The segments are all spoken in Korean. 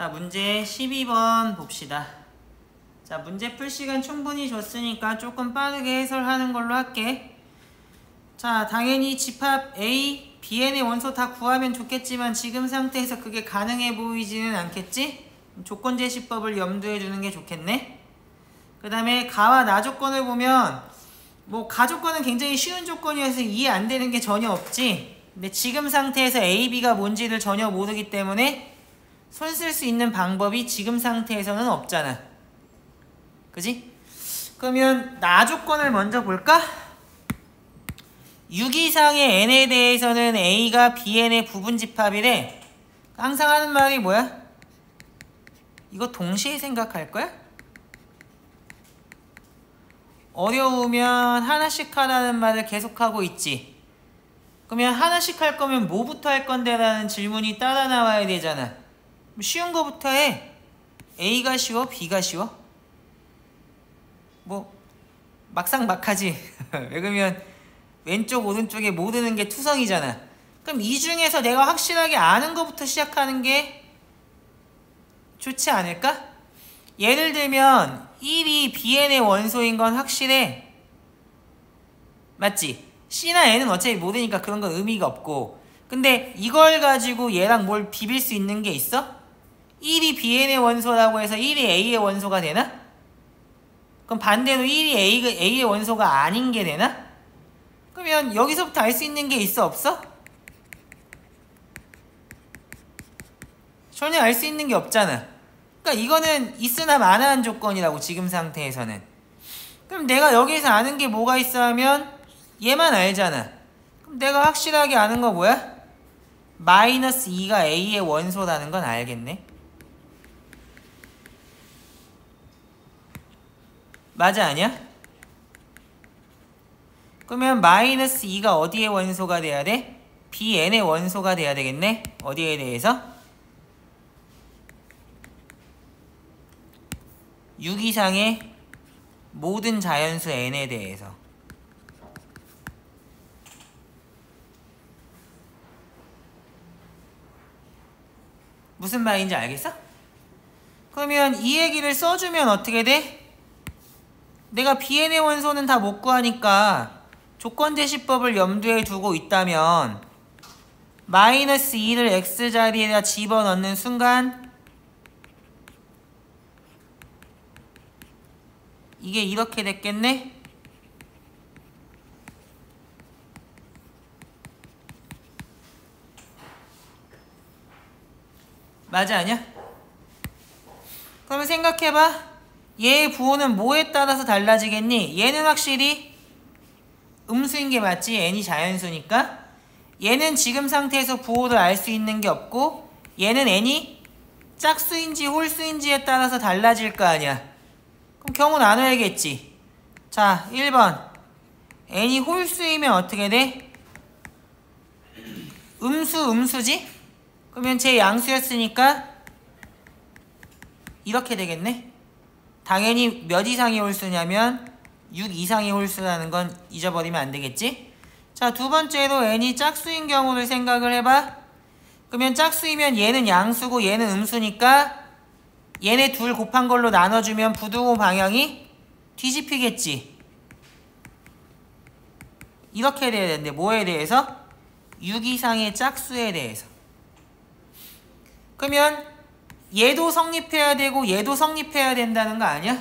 자, 문제 12번 봅시다. 자, 문제 풀 시간 충분히 줬으니까 조금 빠르게 해설하는 걸로 할게. 자, 당연히 집합 A, Bn의 원소 다 구하면 좋겠지만 지금 상태에서 그게 가능해 보이지는 않겠지? 조건제시법을 염두에 두는 게 좋겠네. 그 다음에 가와 나 조건을 보면 뭐 가 조건은 굉장히 쉬운 조건이어서 이해 안 되는 게 전혀 없지. 근데 지금 상태에서 A, B가 뭔지를 전혀 모르기 때문에 손 쓸 수 있는 방법이 지금 상태에서는 없잖아. 그지? 그러면 나 조건을 먼저 볼까? 6 이상의 n에 대해서는 a가 bn의 부분집합이래. 항상 하는 말이 뭐야? 이거 동시에 생각할 거야? 어려우면 하나씩 하라는 말을 계속하고 있지. 그러면 하나씩 할 거면 뭐부터 할 건데? 라는 질문이 따라 나와야 되잖아. 쉬운 거부터 해. A가 쉬워? B가 쉬워? 뭐 막상 막하지. 왜 그러면 왼쪽 오른쪽에 모르는 게 투성이잖아. 그럼 이 중에서 내가 확실하게 아는 거부터 시작하는 게 좋지 않을까? 예를 들면 1이 Bn의 원소인 건 확실해. 맞지? C나 N은 어차피 모르니까 그런 건 의미가 없고. 근데 이걸 가지고 얘랑 뭘 비빌 수 있는 게 있어? 1이 Bn의 원소라고 해서 1이 A의 원소가 되나? 그럼 반대로 1이 A의 원소가 아닌 게 되나? 그러면 여기서부터 알 수 있는 게 있어 없어? 전혀 알 수 있는 게 없잖아. 그러니까 이거는 있으나 마나한 조건이라고 지금 상태에서는. 그럼 내가 여기서 아는 게 뭐가 있어 하면 얘만 알잖아. 그럼 내가 확실하게 아는 거 뭐야? 마이너스 2가 A의 원소라는 건 알겠네. 맞아 아니야? 그러면 마이너스 2가 어디의 원소가 돼야 돼? Bn의 원소가 돼야 되겠네. 어디에 대해서? 6 이상의 모든 자연수 n에 대해서. 무슨 말인지 알겠어? 그러면 이 얘기를 써주면 어떻게 돼? 내가 Bn의 원소는 다 못 구하니까 조건제시법을 염두에 두고 있다면 마이너스 2를 x자리에다 집어넣는 순간 이게 이렇게 됐겠네? 맞아 아니야? 그러면 생각해봐. 얘의 부호는 뭐에 따라서 달라지겠니? 얘는 확실히 음수인 게 맞지? n이 자연수니까. 얘는 지금 상태에서 부호를 알 수 있는 게 없고 얘는 n이 짝수인지 홀수인지에 따라서 달라질 거 아니야. 그럼 경우 나눠야겠지. 자, 1번 n이 홀수이면 어떻게 돼? 음수지? 그러면 제 양수였으니까 이렇게 되겠네. 당연히 몇 이상이 홀수냐면 6 이상이 홀수라는 건 잊어버리면 안 되겠지? 자, 두 번째로 n이 짝수인 경우를 생각을 해봐. 그러면 짝수이면 얘는 양수고 얘는 음수니까 얘네 둘 곱한 걸로 나눠주면 부등호 방향이 뒤집히겠지. 이렇게 돼야 되는데 뭐에 대해서? 6 이상의 짝수에 대해서. 그러면 얘도 성립해야 되고 얘도 성립해야 된다는 거 아니야?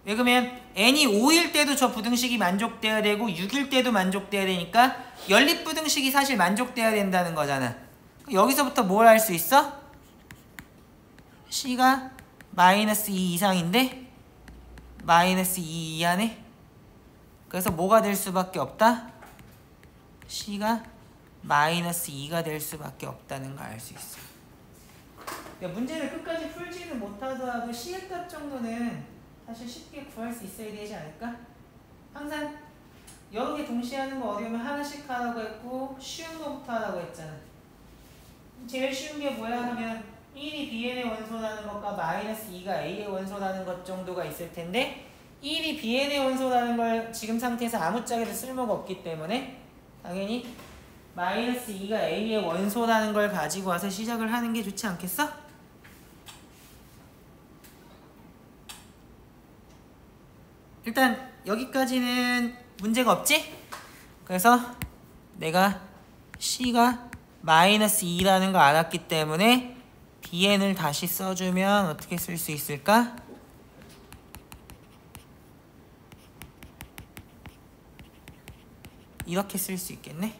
왜 그러면 n이 5일 때도 저 부등식이 만족돼야 되고 6일 때도 만족돼야 되니까 연립부등식이 사실 만족돼야 된다는 거잖아. 여기서부터 뭘 할 수 있어? C가 마이너스 2 이상인데 마이너스 2 이하네. 그래서 뭐가 될 수밖에 없다? C가 마이너스 2가 될 수밖에 없다는 걸 알 수 있어. 문제를 끝까지 풀지는 못하더라도 C의 값 정도는 사실 쉽게 구할 수 있어야 되지 않을까? 항상 여러 개 동시에 하는 거 어려우면 하나씩 하라고 했고 쉬운 거부터 하라고 했잖아. 제일 쉬운 게 뭐야 하면 1이 Bn의 원소라는 것과 마이너스 2가 A의 원소라는 것 정도가 있을 텐데 1이 Bn의 원소라는 걸 지금 상태에서 아무짝에도 쓸모가 없기 때문에 당연히 마이너스 2가 A의 원소라는 걸 가지고 와서 시작을 하는 게 좋지 않겠어? 일단 여기까지는 문제가 없지? 그래서 내가 C가 마이너스 2라는 걸 알았기 때문에 BN을 다시 써주면 어떻게 쓸 수 있을까? 이렇게 쓸 수 있겠네.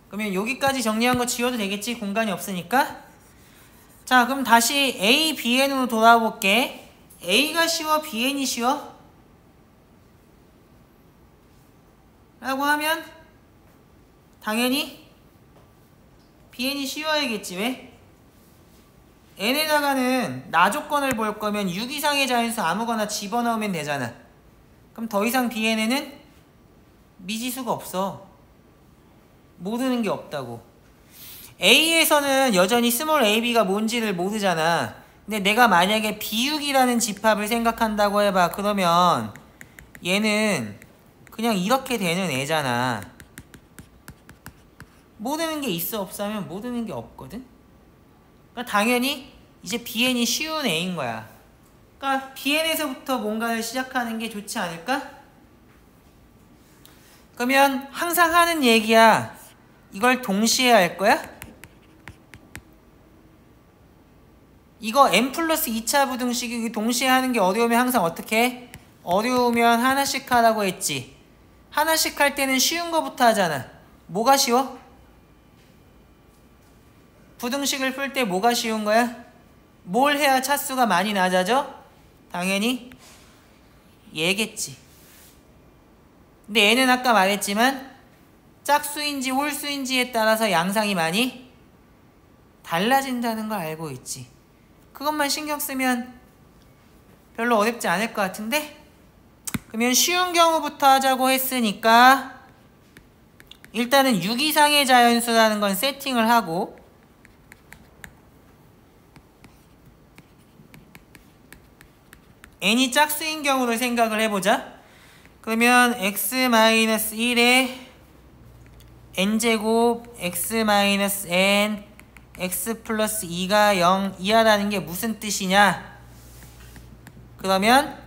그러면 여기까지 정리한 거 지워도 되겠지? 공간이 없으니까. 자, 그럼 다시 A, BN으로 돌아볼게. A가 쉬워? BN이 쉬워? 라고 하면 당연히 BN이 쉬워야겠지. 왜? N에다가는 나 조건을 볼 거면 6 이상의 자연수 아무거나 집어넣으면 되잖아. 그럼 더 이상 BN에는 미지수가 없어. 모르는 게 없다고. A에서는 여전히 스몰 ab가 뭔지를 모르잖아. 근데 내가 만약에 B6이라는 집합을 생각한다고 해봐. 그러면 얘는 그냥 이렇게 되는 애잖아. 모르는 게 있어 없어 하면 모르는 게 없거든. 그러니까 당연히 이제 BN이 쉬운 애인 거야. 그러니까 BN에서부터 뭔가를 시작하는 게 좋지 않을까? 그러면 항상 하는 얘기야. 이걸 동시에 할 거야? 이거 n 플러스 2차 부등식이 동시에 하는 게 어려우면 항상 어떻게 해? 어려우면 하나씩 하라고 했지. 하나씩 할 때는 쉬운 거부터 하잖아. 뭐가 쉬워? 부등식을 풀 때 뭐가 쉬운 거야? 뭘 해야 차수가 많이 낮아져? 당연히 얘겠지. 근데 얘는 아까 말했지만 짝수인지 홀수인지에 따라서 양상이 많이 달라진다는 걸 알고 있지. 그것만 신경 쓰면 별로 어렵지 않을 것 같은데? 그러면 쉬운 경우부터 하자고 했으니까 일단은 6 이상의 자연수라는 건 세팅을 하고 n이 짝수인 경우를 생각을 해보자. 그러면 x-1에 n제곱 x-n x 플러스 2가 0 이하라는 게 무슨 뜻이냐? 그러면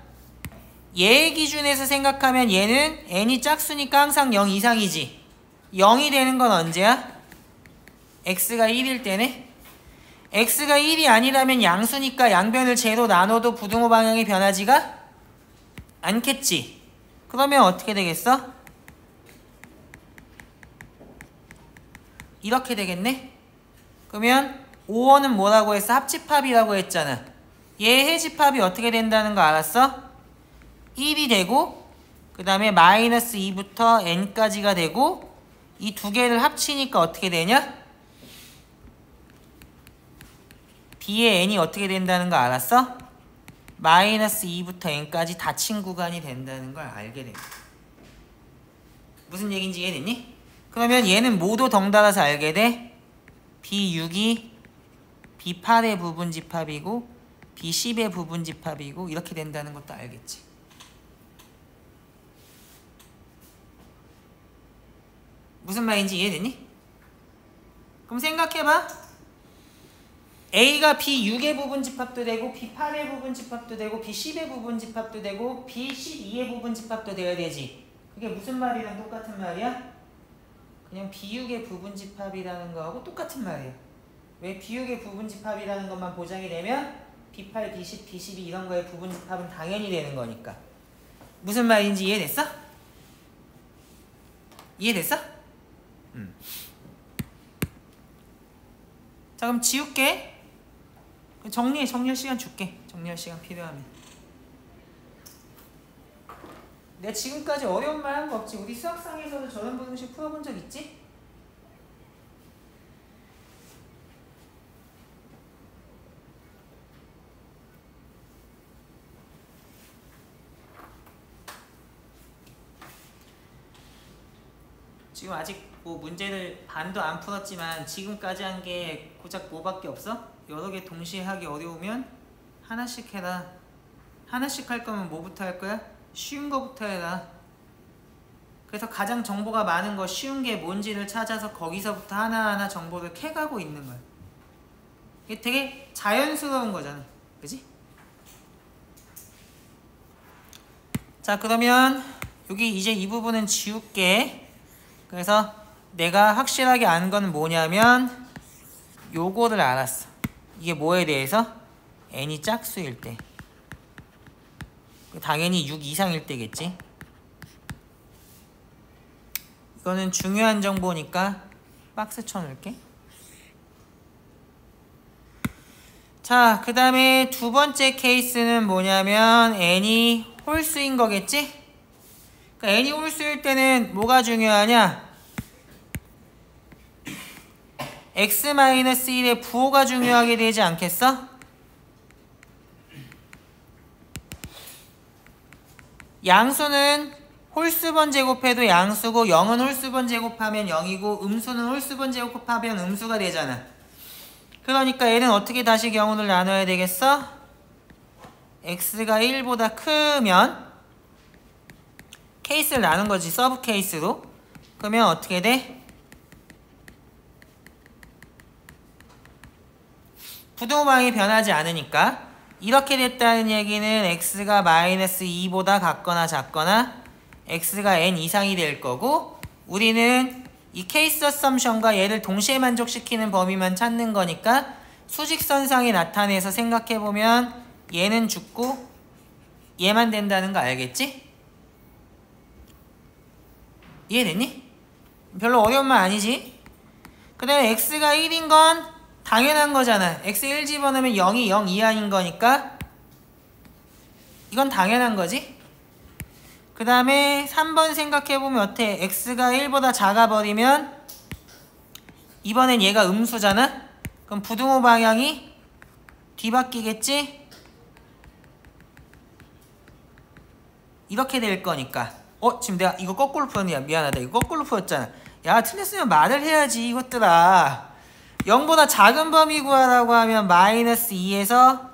얘 기준에서 생각하면 얘는 n이 짝수니까 항상 0 이상이지. 0이 되는 건 언제야? x가 1일 때네. x가 1이 아니라면 양수니까 양변을 제로 나눠도 부등호 방향이 변하지가 않겠지. 그러면 어떻게 되겠어? 이렇게 되겠네. 그러면 5원은 뭐라고 했어? 합집합이라고 했잖아. 얘 해집합이 어떻게 된다는 거 알았어? 1이 되고 그 다음에 마이너스 2부터 n까지가 되고 이 두 개를 합치니까 어떻게 되냐? b의 n이 어떻게 된다는 거 알았어? 마이너스 2부터 n까지 닫힌 구간이 된다는 걸 알게 됩니다. 무슨 얘기인지 이해됐니? 그러면 얘는 모두 덩달아서 알게 돼. B6이 B8의 부분집합이고 B10의 부분집합이고 이렇게 된다는 것도 알겠지. 무슨 말인지 이해됐니? 그럼 생각해봐. A가 B6의 부분집합도 되고 B8의 부분집합도 되고 B10의 부분집합도 되고 B12의 부분집합도 되어야 되지. 그게 무슨 말이랑 똑같은 말이야? 그냥 B6의 부분집합이라는 거하고 똑같은 말이야. 왜 B6의 부분집합이라는 것만 보장이 되면 B8, B10, B12 이런 거의 부분집합은 당연히 되는 거니까. 무슨 말인지 이해됐어? 이해됐어? 자, 그럼 지울게. 정리할 시간 줄게. 정리할 시간 필요하면. 내가 지금까지 어려운 말 한 거 없지? 우리 수학상에서도 저런 부등식 풀어본 적 있지? 지금 아직 뭐 문제를 반도 안 풀었지만 지금까지 한 게 고작 뭐밖에 없어? 여러 개 동시에 하기 어려우면 하나씩 해라. 하나씩 할 거면 뭐부터 할 거야? 쉬운 거부터 해라. 그래서 가장 정보가 많은 거 쉬운 게 뭔지를 찾아서 거기서부터 하나하나 정보를 캐가고 있는 거야. 이게 되게 자연스러운 거잖아. 그지? 자, 그러면 여기 이제 이 부분은 지울게. 그래서 내가 확실하게 아는 건 뭐냐면 요거를 알았어. 이게 뭐에 대해서? n이 짝수일 때. 당연히 6 이상일 때겠지. 이거는 중요한 정보니까 박스 쳐놓을게. 자, 그 다음에 두 번째 케이스는 뭐냐면 n이 홀수인 거겠지? 그러니까 n이 홀수일 때는 뭐가 중요하냐? x-1의 부호가 중요하게 되지 않겠어? 양수는 홀수번 제곱해도 양수고 0은 홀수번 제곱하면 0이고 음수는 홀수번 제곱하면 음수가 되잖아. 그러니까 얘는 어떻게 다시 경우를 나눠야 되겠어? x가 1보다 크면 케이스를 나눈 거지, 서브 케이스로. 그러면 어떻게 돼? 부등호방이 변하지 않으니까 이렇게 됐다는 얘기는 x가 마이너스 2보다 같거나 작거나 x가 n 이상이 될 거고, 우리는 이 케이스 어썸션과 얘를 동시에 만족시키는 범위만 찾는 거니까 수직선상에 나타내서 생각해보면 얘는 죽고 얘만 된다는 거 알겠지? 이해됐니? 별로 어려운 말 아니지? 그 다음에 x가 1인 건 당연한 거잖아. x 1 집어넣으면 0이 0 이하인 거니까 이건 당연한 거지. 그 다음에 3번 생각해보면 어때? x가 1보다 작아버리면 이번엔 얘가 음수잖아? 그럼 부등호 방향이 뒤바뀌겠지? 이렇게 될 거니까. 지금 내가 이거 거꾸로 풀었냐? 미안하다. 이거 거꾸로 풀었잖아. 야, 틀렸으면 말을 해야지 이것들아. 0보다 작은 범위 구하라고 하면 마이너스 2에서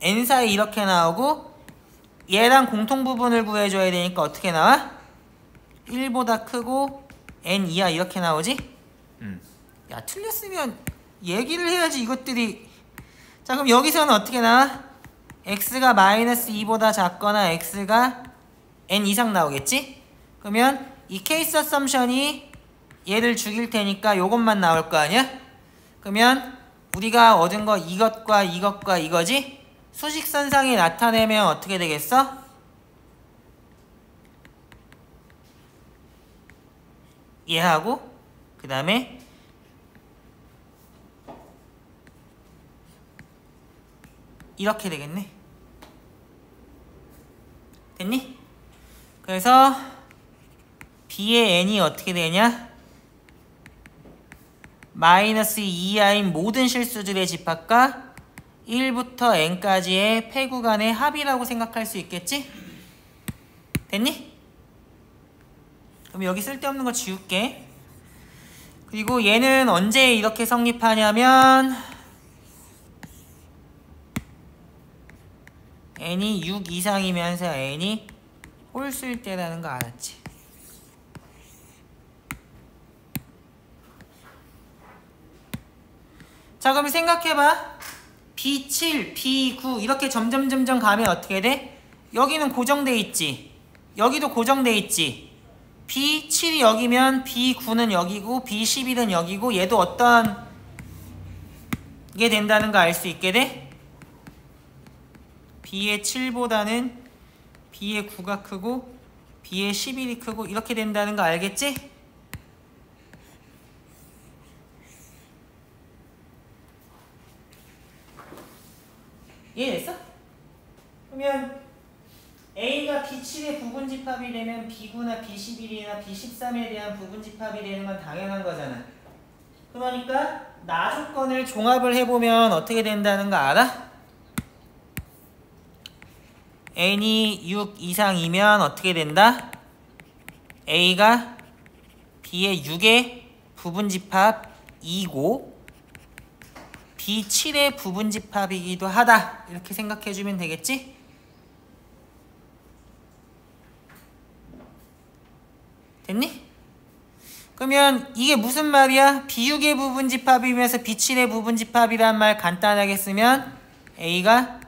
n 사이 이렇게 나오고, 얘랑 공통부분을 구해줘야 되니까 어떻게 나와? 1보다 크고 n 이하 이렇게 나오지? 야, 틀렸으면 얘기를 해야지 이것들이. 자, 그럼 여기서는 어떻게 나와? x가 마이너스 2보다 작거나 x가 n 이상 나오겠지? 그러면 이 케이스 어썸션이 얘를 죽일 테니까 요것만 나올 거 아니야? 그러면 우리가 얻은 거 이것과 이것과 이거지? 수직선상에 나타내면 어떻게 되겠어? 얘하고 그 다음에 이렇게 되겠네. 됐니? 그래서 b의 n이 어떻게 되냐? 마이너스 2하인 모든 실수들의 집합과 1부터 n까지의 폐구간의 합이라고 생각할 수 있겠지? 됐니? 그럼 여기 쓸데없는 거 지울게. 그리고 얘는 언제 이렇게 성립하냐면 n이 6 이상이면서 n이 홀수일 때라는 거 알았지? 자, 그럼 생각해봐. B7, B9 이렇게 점점 가면 어떻게 돼? 여기는 고정돼 있지. 여기도 고정돼 있지. B7이 여기면 B9는 여기고 B11은 여기고, 얘도 어떤 게 된다는 거 알 수 있게 돼? B의 7보다는 B의 9가 크고 B의 11이 크고 이렇게 된다는 거 알겠지? 이해됐어? 그러면 A가 B7의 부분집합이 되면 B9나 B11이나 B13에 대한 부분집합이 되는 건 당연한 거잖아. 그러니까 나 조건을 종합을 해보면 어떻게 된다는 거 알아? n이 6 이상이면 어떻게 된다? A가 B의 6의 부분집합이고 B7의 부분집합이기도 하다. 이렇게 생각해주면 되겠지? 됐니? 그러면 이게 무슨 말이야? B6의 부분집합이면서 B7의 부분집합이란 말 간단하게 쓰면 A가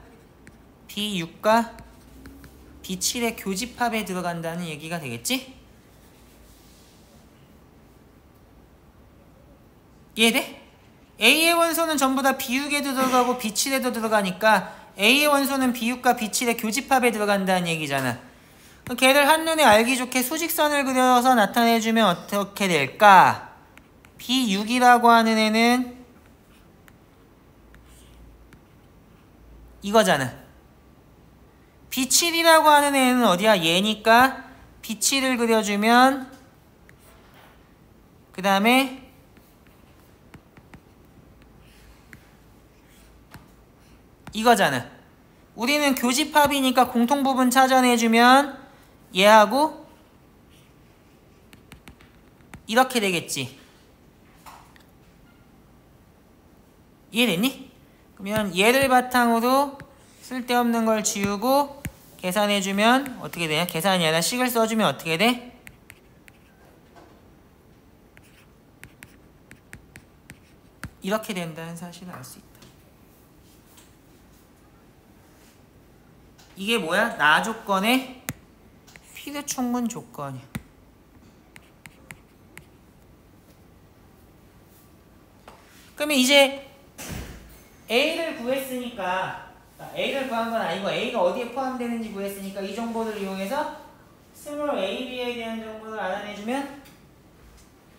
B6과 B7의 교집합에 들어간다는 얘기가 되겠지? 이해돼? A의 원소는 전부 다 B6에도 들어가고 B7에도 들어가니까 A의 원소는 B6과 B7의 교집합에 들어간다는 얘기잖아. 걔를 한눈에 알기 좋게 수직선을 그려서 나타내주면 어떻게 될까? B6이라고 하는 애는 이거잖아. B7이라고 하는 애는 어디야? 얘니까 B7을 그려주면 그 다음에 이거잖아. 우리는 교집합이니까 공통부분 찾아내주면 얘하고 이렇게 되겠지. 이해됐니? 그러면 얘를 바탕으로 쓸데없는 걸 지우고 계산해주면 어떻게 되냐? 계산이 아니라 식을 써주면 어떻게 돼? 이렇게 된다는 사실을 알 수 있다. 이게 뭐야? 나 조건의 필요충분 조건이야. 그러면 이제 A를 구했으니까 A를 구한 건 아니고 A가 어디에 포함되는지 구했으니까 이 정보를 이용해서 스몰 a, b에 대한 정보를 알아내주면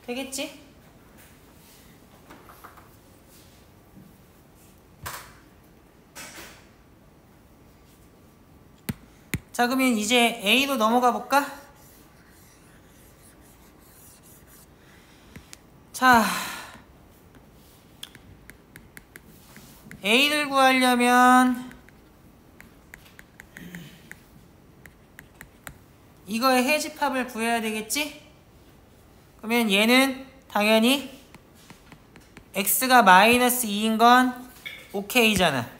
되겠지? 자, 그러면 이제 A로 넘어가 볼까? 자, A를 구하려면 이거의 해집합을 구해야 되겠지? 그러면 얘는 당연히 x가 마이너스 2인 건 오케이잖아.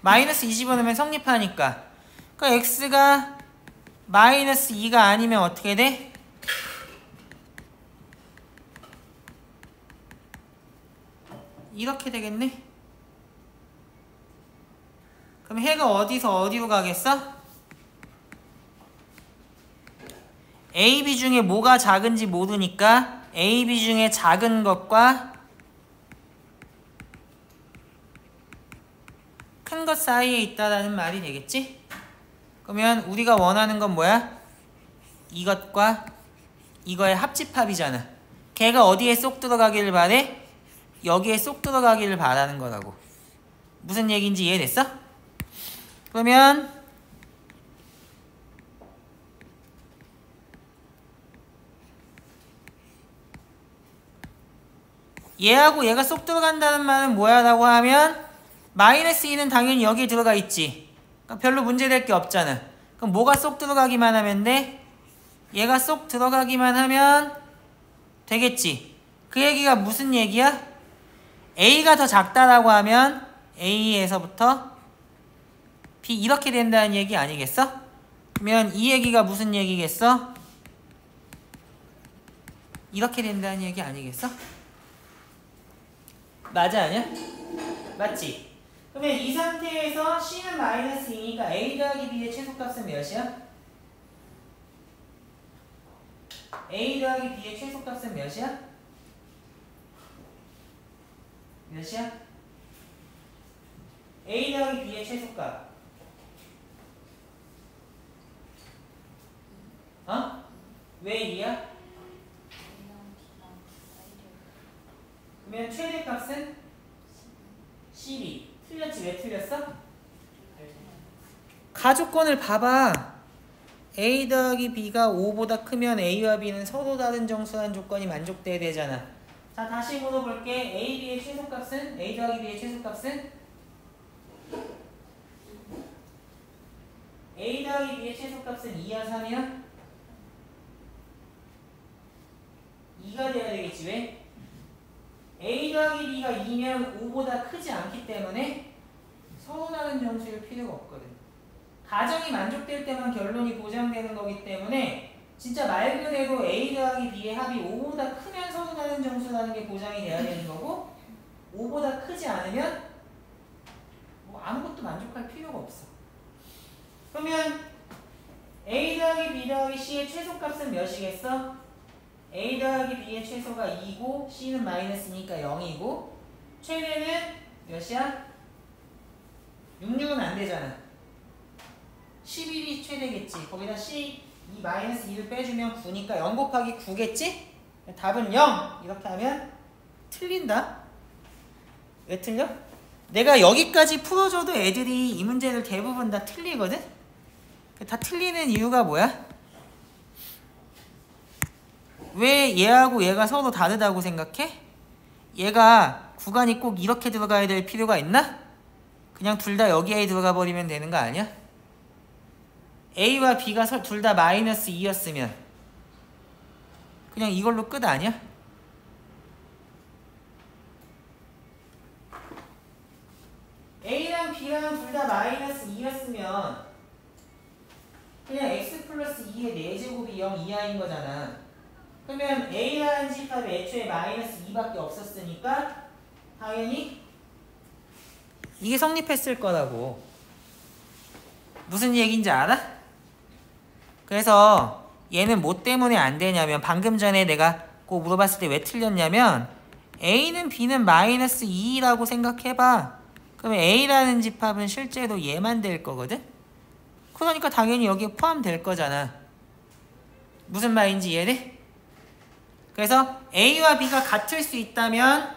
마이너스 2 집어넣으면 성립하니까. 그러니까 x가 마이너스 2가 아니면 어떻게 돼? 이렇게 되겠네? 그럼 해가 어디서 어디로 가겠어? A, B 중에 뭐가 작은지 모르니까 A, B 중에 작은 것과 큰 것 사이에 있다라는 말이 되겠지? 그러면 우리가 원하는 건 뭐야? 이것과 이거의 합집합이잖아. 걔가 어디에 쏙 들어가기를 바래? 여기에 쏙 들어가기를 바라는 거라고. 무슨 얘기인지 이해됐어? 그러면 얘하고 얘가 쏙 들어간다는 말은 뭐야 라고 하면 마이너스 2는 당연히 여기에 들어가 있지. 그러니까 별로 문제될 게 없잖아. 그럼 뭐가 쏙 들어가기만 하면 돼? 얘가 쏙 들어가기만 하면 되겠지. 그 얘기가 무슨 얘기야? A가 더 작다라고 하면 A에서부터 B 이렇게 된다는 얘기 아니겠어? 그러면 이 얘기가 무슨 얘기겠어? 이렇게 된다는 얘기 아니겠어? 맞아 아니야? 맞지? 그러면 이 상태에서 C는 마이너스 2니까 A 더하기 B의 최소값은 몇이야? A 더하기 B의 최소값은 몇이야? 몇이야? A 더하기 B의 최소값 어? 왜 2야? 그러면 최대값은 12. 틀렸지? 왜 틀렸어? 가조건을 봐봐. A 더하기 B가 5보다 크면 A와 B는 서로 다른 정수란 조건이 만족돼야 되잖아. 자, 다시 물어볼게. A, B의 최소값은? A 더하기 B의 최소값은? A 더하기 B의 최소값은 2야 3이야? 2가 돼야 되겠지. 왜? A 더하기 B가 2면 5보다 크지 않기 때문에 서로 다른 정수일 필요가 없거든. 가정이 만족될 때만 결론이 보장되는 거기 때문에 진짜 말 그대로 A 더하기 B의 합이 5보다 크면 서로 다른 정수라는 게 보장이 돼야 되는 거고 5보다 크지 않으면 뭐 아무것도 만족할 필요 그러면 A 더하기 B 더하기 C의 최소값은 몇이겠어? A 더하기 B의 최소가 2고 C는 마이너스니까 0이고 최대는 몇이야? 66은 안 되잖아. 11이 최대겠지. 거기다 C 이 마이너스 2를 빼주면 9니까 0 곱하기 9겠지? 답은 0! 이렇게 하면 틀린다. 왜 틀려? 내가 여기까지 풀어줘도 애들이 이 문제를 대부분 다 틀리거든? 다 틀리는 이유가 뭐야? 왜 얘하고 얘가 서로 다르다고 생각해? 얘가 구간이 꼭 이렇게 들어가야 될 필요가 있나? 그냥 둘 다 여기에 들어가 버리면 되는 거 아니야? A와 B가 둘 다 마이너스 2였으면 그냥 이걸로 끝 아니야? A랑 B랑 둘 다 마이너스 2였으면 그냥 x 플러스 2의 4제곱이 0 이하인 거잖아. 그러면 A라는 집합이 애초에 마이너스 2밖에 없었으니까 당연히 이게 성립했을 거라고. 무슨 얘기인지 알아? 그래서 얘는 뭐 때문에 안 되냐면 방금 전에 내가 꼭 물어봤을 때 왜 틀렸냐면 A는 B는 마이너스 2라고 생각해봐. 그러면 A라는 집합은 실제로 얘만 될 거거든? 그러니까 당연히 여기에 포함될 거잖아. 무슨 말인지 이해돼? 그래서 A와 B가 같을 수 있다면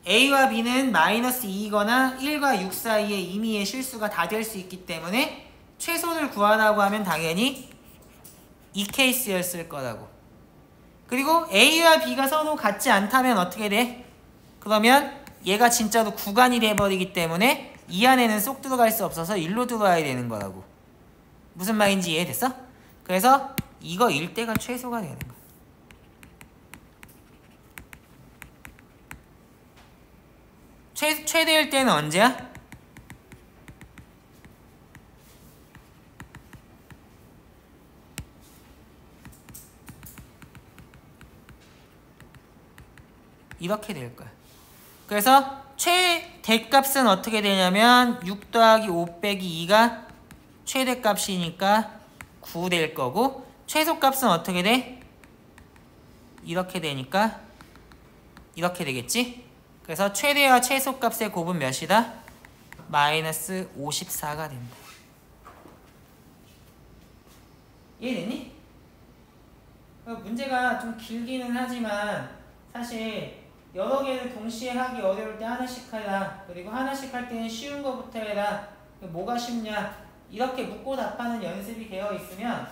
A와 B는 마이너스 2이거나 1과 6 사이에 임의의 실수가 다 될 수 있기 때문에 최소를 구하라고 하면 당연히 이 케이스였을 거라고. 그리고 A와 B가 서로 같지 않다면 어떻게 돼? 그러면 얘가 진짜로 구간이 돼버리기 때문에 이 안에는 쏙 들어갈 수 없어서 1로 들어와야 되는 거라고. 무슨 말인지 이해됐어? 그래서 이거 일 때가 최소가 되는 거야. 최대일 때는 언제야? 이렇게 될 거야. 그래서 최대값은 어떻게 되냐면 6 더하기 5 빼기 2가 최대값이니까 9 될 거고 최소값은 어떻게 돼? 이렇게 되니까 이렇게 되겠지? 그래서 최대와 최소값의 곱은 몇이다? 마이너스 54가 된다. 이해됐니? 문제가 좀 길기는 하지만 사실 여러 개를 동시에 하기 어려울 때 하나씩 하라. 그리고 하나씩 할 때는 쉬운 거부터 해라. 뭐가 쉽냐? 이렇게 묻고 답하는 연습이 되어 있으면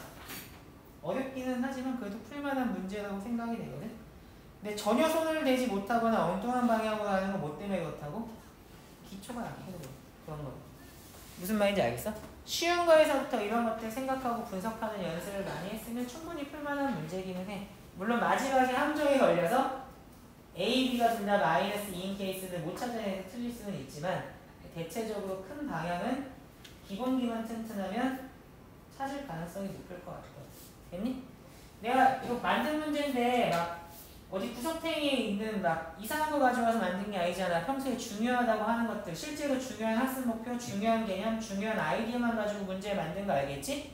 어렵기는 하지만 그래도 풀만한 문제라고 생각이 되거든. 근데 전혀 손을 대지 못하거나 엉뚱한 방향으로 하는 건 뭐 때문에 그렇다고? 기초가 약해서 그런 거. 무슨 말인지 알겠어? 쉬운 거에서부터 이런 것들 생각하고 분석하는 연습을 많이 했으면 충분히 풀만한 문제기는 해. 물론 마지막에 함정에 걸려서 A, B가 둘 다 마이너스 2인 케이스를 못 찾아내서 틀릴 수는 있지만 대체적으로 큰 방향은 기본기만 튼튼하면 찾을 가능성이 높을 것 같거든. 됐니? 내가 이거 만든 문제인데 막 어디 구석탱이에 있는 막 이상한 거 가져와서 만든 게 아니잖아. 평소에 중요하다고 하는 것들, 실제로 중요한 학습 목표, 중요한 개념, 중요한 아이디어만 가지고 문제를 만든 거 알겠지?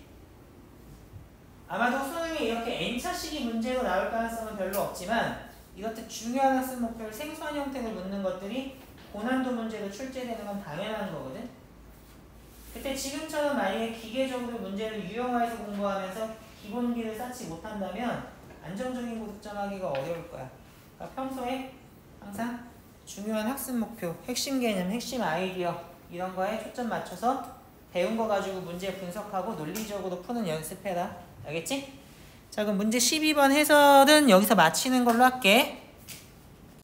아마도 수능에 이렇게 N차식이 문제로 나올 가능성은 별로 없지만 이것들 중요한 학습 목표를 생소한 형태로 묻는 것들이 고난도 문제로 출제되는 건 당연한 거거든. 그때 지금처럼 만약에 기계적으로 문제를 유형화해서 공부하면서 기본기를 쌓지 못한다면 안정적인 고득점하기가 어려울 거야. 그러니까 평소에 항상 중요한 학습 목표, 핵심 개념, 핵심 아이디어 이런 거에 초점 맞춰서 배운 거 가지고 문제 분석하고 논리적으로 푸는 연습해라. 알겠지? 자, 그럼 문제 12번 해설은 여기서 마치는 걸로 할게.